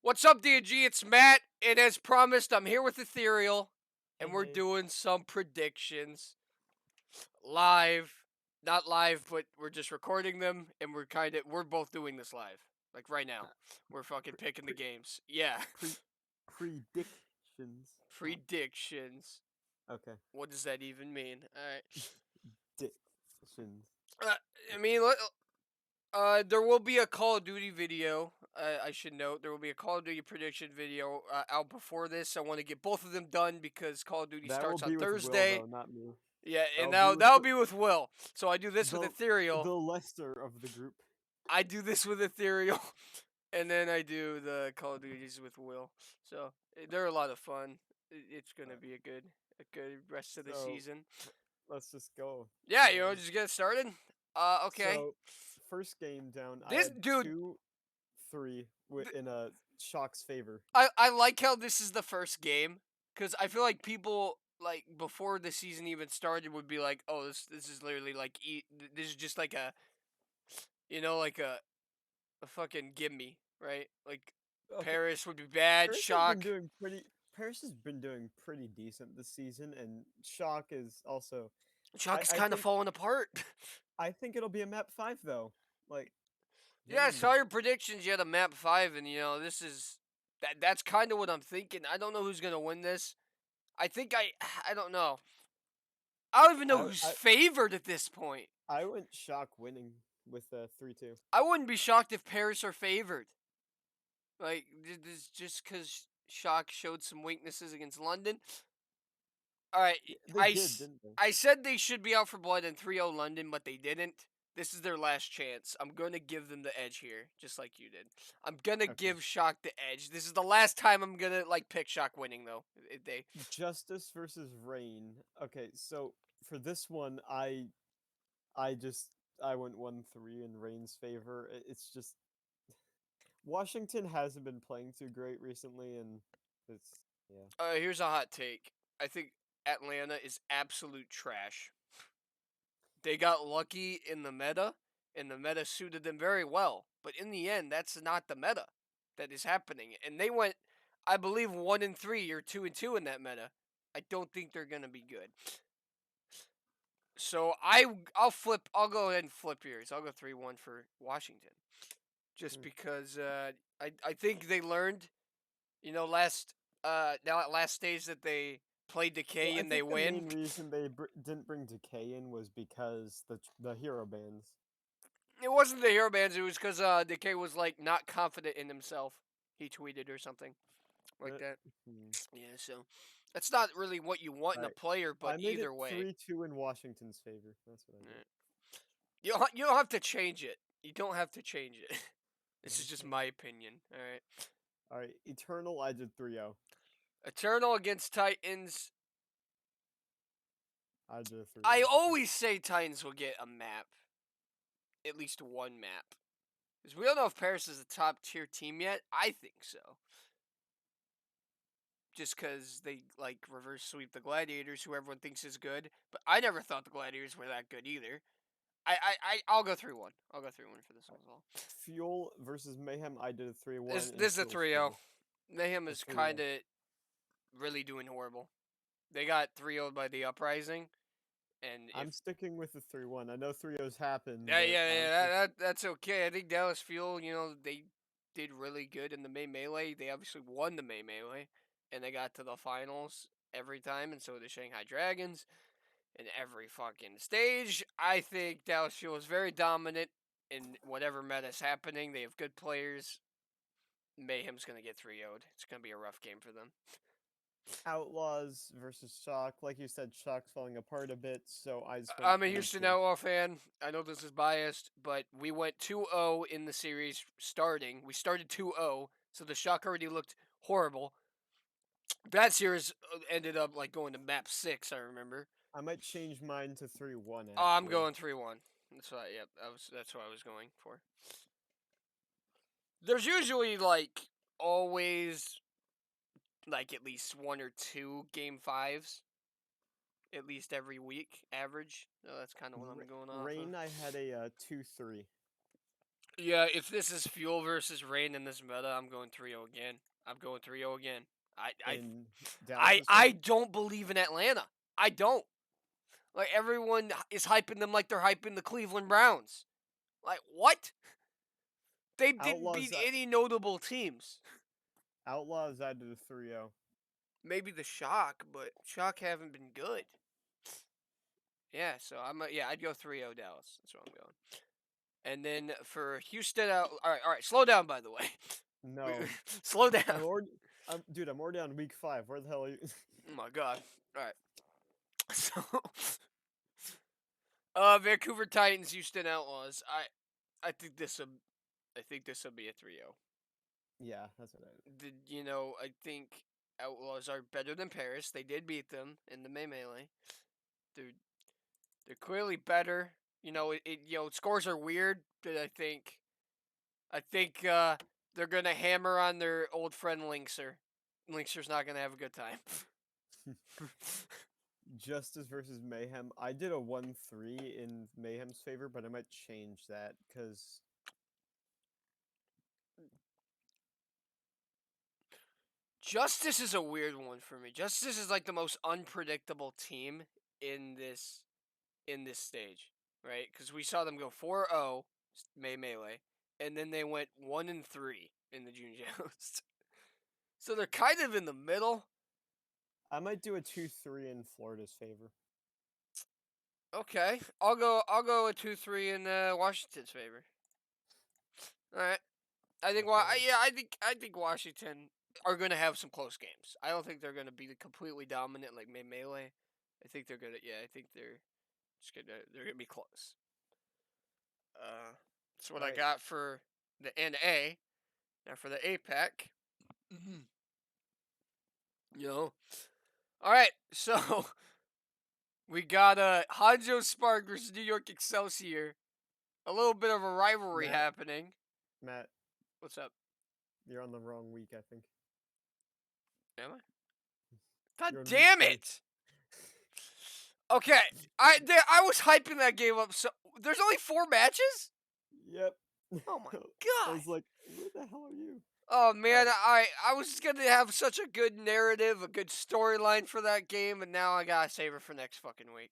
What's up, D&G? It's Matt, and as promised, I'm here with Ethereal, Hey, and we're hey. doing some predictions live. Not live, but we're just recording them, and we're both doing this live, like right now. We're fucking Pre, picking the pre, games. Yeah, pre, predictions. Not predictions. okay. What does that even mean? All right. Dictions. Uh, I mean, there will be a Call of Duty video. I should note there will be a Call of Duty prediction video out before this. I want to get both of them done because Call of Duty That will starts on be with Will Thursday. though, not me. Yeah, and That'll be now with that'll be with Will. So I do this with the Ethereal. the Lester of the group. I do this with Ethereal, and then I do the Call of Duties with Will. So they're a lot of fun. It's gonna be a good rest of the So season. let's just go. Yeah, Um, just get started. Okay. so first game down, I This had dude, 2-3 in a Shock's favor. I like how this is the first game because I feel like people like before the season even started would be like, oh, this is literally like this is just like like a fucking gimme, right? Like Okay, Paris would be bad, Paris has been Shock. doing pretty. Paris has been doing pretty decent this season, and Shock is also. Shock is I kind of think falling apart. I think it'll be a map 5 though. Like, Yeah, I hmm, saw your predictions. You had a map 5, and this is that's kind of what I'm thinking. I don't know who's gonna win this. I think I don't know. I don't even know I who's I favored at this point. I went Shock winning with 3-2. I wouldn't be shocked if Paris are favored. Like this just because Shock showed some weaknesses against London. All right, Yeah, they did, didn't they? I said they should be out for blood in 3-0 London, but they didn't. This is their last chance. I'm going to give them the edge here, just like you did. I'm going to Okay. give Shock the edge. This is the last time I'm going to pick Shock winning though. They Justice versus Rain. Okay, so for this one, I just I went 1-3 in Rain's favor. It's just Washington hasn't been playing too great recently, and it's yeah. Here's a hot take. I think Atlanta is absolute trash. They got lucky in the meta, and the meta suited them very well. But in the end, that's not the meta that is happening. And they went, I believe, 1-3 or 2-2 in that meta. I don't think they're gonna be good. So I'll flip. I'll go ahead and flip yours. I'll go 3-1 for Washington, just Hmm. because I think they learned. Last stage that they played Well, Decay I and they think the win. main reason they didn't bring Decay in was because the hero bans. It wasn't the hero bands. It was because Decay was like not confident in himself. He tweeted or something like Uh, that. hmm. Yeah, so that's not really what you want All in a right, player. But I made it either way, 3-2 in Washington's favor. That's what I did. eh, you don't have to change it. You don't have to change it. This is just Okay. my opinion. All right. All right, Eternal. I did 3-0. Eternal against Titans. I did a I 3-1. always say Titans will get a map, at least one map, because we don't know if Paris is a top tier team yet. I think so. Just because they reverse sweep the Gladiators, who everyone thinks is good. But I never thought the Gladiators were that good either. I'll go 3-1. I'll go 3-1 for this one as well. Fuel versus Mayhem. I did a 3-1 in This is a Fuel's 3-0. favor. Mayhem A is 3-0. kind of really doing horrible. They got 3-0 by the Uprising, and if I'm sticking with the 3-1. I know 3-0s happen, yeah, but yeah, I'm yeah, just that's okay. I think Dallas Fuel, they did really good in the May Melee. They obviously won the May Melee, and they got to the finals every time, and so did Shanghai Dragons in every fucking stage. I think Dallas Fuel is very dominant in whatever meta's happening. They have good players. Mayhem's going to get 3-0'd. It's going to be a rough game for them. Outlaws versus Shock. Like you said, Shock's falling apart a bit, so I just went I'm a Houston 3-2. Outlaw fan. I know this is biased, but we went 2-0 in the series starting. We started 2-0, so the Shock already looked horrible. That series ended up going to map 6, I remember. I might change mine to 3-1 Oh, I'm actually. going 3-1. That's what I was going for. There's usually always at least one or two game 5s at least every week average. So that's kind of what I'm going off of. Rain, I had a 2-3. Yeah, if this is Fuel versus Rain in this meta, I'm going 3-0 again. I'm going 3-0 again. I I in I Dallas's I favor. don't believe in Atlanta. I don't. Like everyone is hyping them like they're hyping the Cleveland Browns. Like what? They didn't Outlaws beat any notable teams. Outlaws added a 3-0. Maybe the Shock, but Shock haven't been good. Yeah, so I'd go 3-0 Dallas. That's what I'm going. And then for Houston out all right, slow down by the way. No, Slow down. dude, I'm already on week 5. Where the hell are you? Oh my god. All right. So Vancouver Titans, Houston Outlaws. I think this will be a 3-0. Yeah, that's what I. I think Outlaws are better than Paris. They did beat them in the melee. They're they're clearly better. Scores are weird, but I think they're gonna hammer on their old friend Linkser. Linkser's not gonna have a good time. Justice versus Mayhem. I did a 1-3 in Mayhem's favor, but I might change that because Justice is a weird one for me. Justice is like the most unpredictable team in this stage, right? Because we saw them go 4-0 melee, and then they went 1-3 in the June Joust. So they're kind of in the middle. I might do a 2-3 in Florida's favor. Okay, I'll go a 2-3 in Washington's favor. All right, I think Okay. I think Washington are gonna have some close games. I don't think they're gonna be completely dominant like melee. I think they're gonna I think they're gonna be close. That's what All I right, got for the NA. Now for the APAC. Mm-hmm. You know. All right, so we got Hanjo Spark versus New York Excelsior. A little bit of a rivalry Matt. happening. Matt, What's up? you're on the wrong week. I think Am I? God you're on week damn 3. it! Okay, I was hyping that game up. So there's only 4 matches. Yep. Oh my I god! was like, where the hell are you? Oh All man, right, I was gonna have such a good narrative, a good storyline for that game, and now I gotta save it for next fucking week.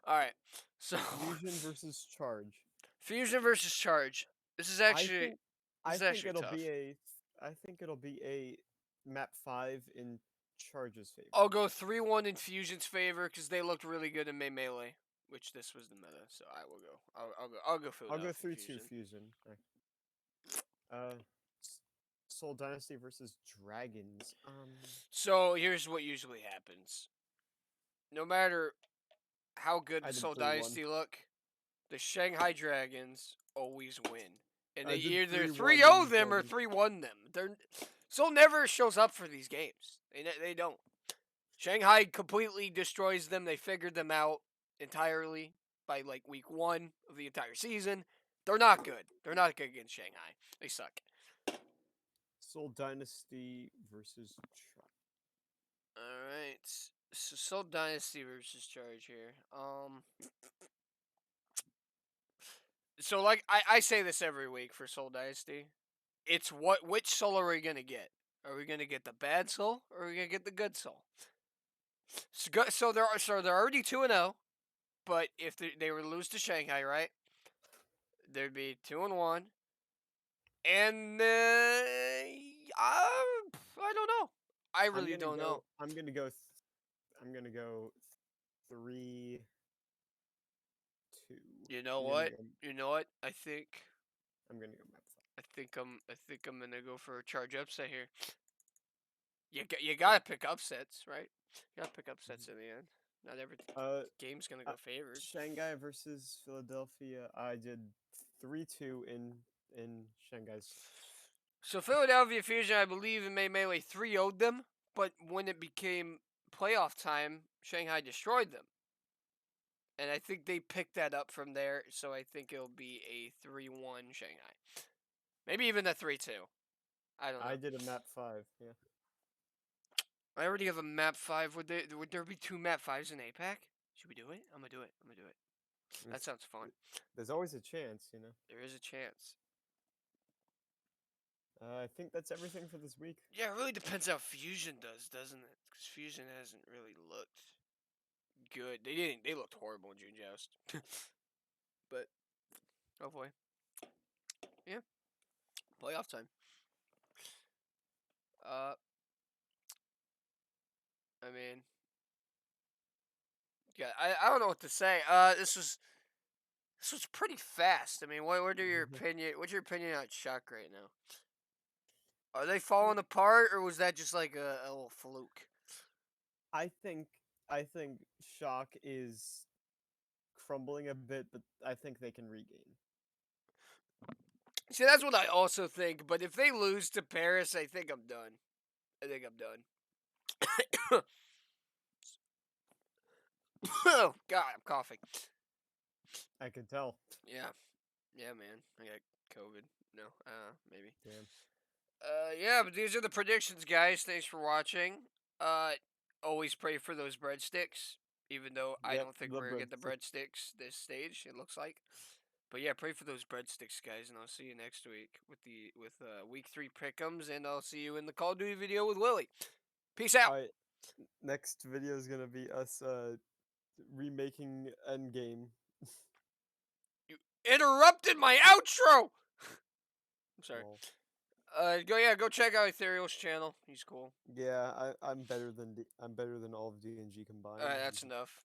All right, so Fusion versus Charge. Fusion versus Charge. This is I actually think this I is think actually it'll be tough. a I think it'll be a map 5 in Charge's favor. I'll go 3-1 in Fusion's favor because they looked really good in melee, which this was the meta. So I will go. I'll go I'll go Philadelphia 3-2 Fusion. Fusion. Uh, Soul Dynasty versus Dragons. So here's what usually happens. No matter how good I the did Seoul 3-1. Dynasty look, the Shanghai Dragons always win. And I they did either 3-1 3-0 in them or Jordan. 3-1 them. Seoul never shows up for these games. They don't. Shanghai completely destroys them. They figured them out entirely by like week 1 of the entire season. They're not good. They're not good against Shanghai. They suck. Soul Dynasty versus All right. So Seoul Dynasty versus Charge here. So like I say this every week for Soul Dynasty. It's which soul are we gonna get? Are we gonna get the bad soul or are we gonna get the good soul? So they're already 2-0, but if they were to lose to Shanghai, right? There'd be 2-1, and I don't know. I really don't know. I'm gonna go 3-2. You know I'm gonna what? go You know what? I think I'm gonna go map I think I'm gonna go for a charge upset here. You gotta pick upsets, right? You gotta pick upsets 5. in the end. Not every Uh, game's gonna uh go favored. Shanghai versus Philadelphia. I did 3-2 in Shanghai's. So Philadelphia Fusion, I believe, in May Melee 3-0'd them, but when it became playoff time, Shanghai destroyed them. And I think they picked that up from there, so I think it'll be a 3-1 Shanghai. Maybe even a 3-2. I don't I know. did a map 5. Yeah. I already have a map 5. Would there be 2 map 5s in APAC? Should we do it? I'm gonna do it. Let me That see. sounds fun. There's always a chance, you know. There is a chance. I think that's everything for this week. Yeah, it really depends how Fusion does, doesn't it? Because Fusion hasn't really looked good. They didn't. They looked horrible in June Joust. But hopefully, yeah, playoff time. Uh, I mean, yeah, I don't know what to say. This was pretty fast. I mean, what are your opinion? What's your opinion on Chuck right now? Are they falling apart, or was that just like a little fluke? I think I think Shock is crumbling a bit, but I think they can regain. See, that's what I also think. But if they lose to Paris, I think I'm done. I think I'm done. Oh God, I'm coughing. I can tell. Yeah, yeah, man. I got COVID. No, maybe. Damn. Yeah, but these are the predictions, guys. Thanks for watching. Uh, always pray for those breadsticks. Even though I Yep, don't think the we're gonna get the breadstick. breadsticks this stage, it looks like. But yeah, pray for those breadsticks, guys, and I'll see you next week with week 3 pick'ems, and I'll see you in the Call of Duty video with Willie. Peace out. Alright, next video is gonna be us remaking Endgame. You interrupted my outro. I'm sorry. Well, Go check out Ethereal's channel. He's cool. yeah, I'm better than all of DNG combined. That's enough.